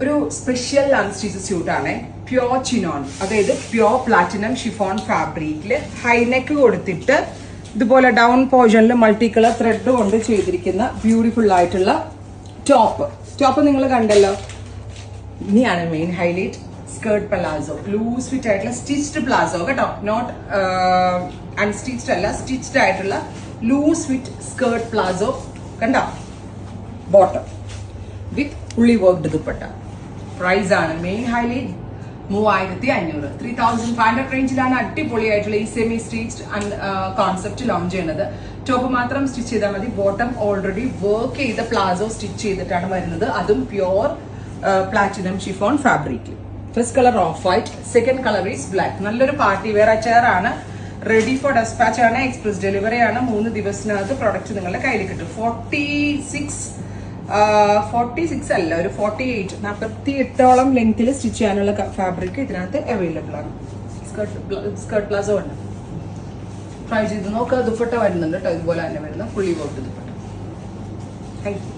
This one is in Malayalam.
ഒരു സ്പെഷ്യൽ അൺസ്റ്റിച്ച് സ്യൂട്ട് ആണ്. പ്യോർ ചിനോൺ, അതായത് പ്യോർ പ്ലാറ്റിനം ഷിഫോൺ ഫാബ്രിക്കില് ഹൈനെക്ക് കൊടുത്തിട്ട് ഇതുപോലെ ഡൗൺ പോർഷനിൽ മൾട്ടി കളർ ത്രെഡ് കൊണ്ട് ചെയ്തിരിക്കുന്ന ബ്യൂട്ടിഫുൾ ആയിട്ടുള്ള ടോപ്പ് നിങ്ങൾ കണ്ടല്ലോ. ഇനിയാണ് main highlight. Skirt palazzo, loose fit ആയിട്ടുള്ള സ്റ്റിച്ച്ഡ് പ്ലാസോ കേട്ടോ, നോട്ട് അൺസ്റ്റിച്ച്ഡ് അല്ല, സ്റ്റിച്ച്ഡ് ആയിട്ടുള്ള ലൂസ് ഫിറ്റ് സ്കേർട്ട് പ്ലാസോ കണ്ടോ. Bottom with fully worked dupatta. Price ആണ് മെയിൻ ഹൈലൈറ്റ് 3500, 3500 റേഞ്ചിലാണ് അടിപൊളിയായിട്ടുള്ള ഈ സെമി സ്റ്റിച്ച്ഡ് കോൺസെപ്റ്റ് ലോഞ്ച് ചെയ്യുന്നത്. ടോപ്പ് മാത്രം സ്റ്റിച്ച് ചെയ്താൽ മതി. ബോട്ടം ഓൾറെഡി വർക്ക് ചെയ്ത പ്ലാസോ സ്റ്റിച്ച് ചെയ്തിട്ടാണ് വരുന്നത്, അതും പ്യോർ പ്ലാറ്റിനം ഷിഫോൺ ഫാബ്രിക്കിൽ. First colour off white, second colour is black. നല്ലൊരു പാർട്ടി വെയർ അച്ചയർ ആണ്. റെഡി ഫോർ ഡെസ്പാച്ച് ആണ്, എക്സ്പ്രസ് ഡെലിവറി ആണ്. 3 ദിവസത്തിനകത്ത് പ്രൊഡക്റ്റ് നിങ്ങളുടെ കയ്യിൽ കിട്ടും. 46 അല്ല, ഒരു 48 ലെങ്ത്തിൽ സ്റ്റിച്ച് ചെയ്യാനുള്ള ഫാബ്രിക് ഇതിനകത്ത് അവൈലബിൾ ആണ്. സ്കേർട്ട് പ്ലാസോ ഉണ്ട്. ട്രൈ ചെയ്ത് നോക്കുക. ദുപ്പട്ട വരുന്നുണ്ട് കേട്ടോ, ഇതുപോലെ തന്നെ വരുന്ന fully work dupatta. Thank you.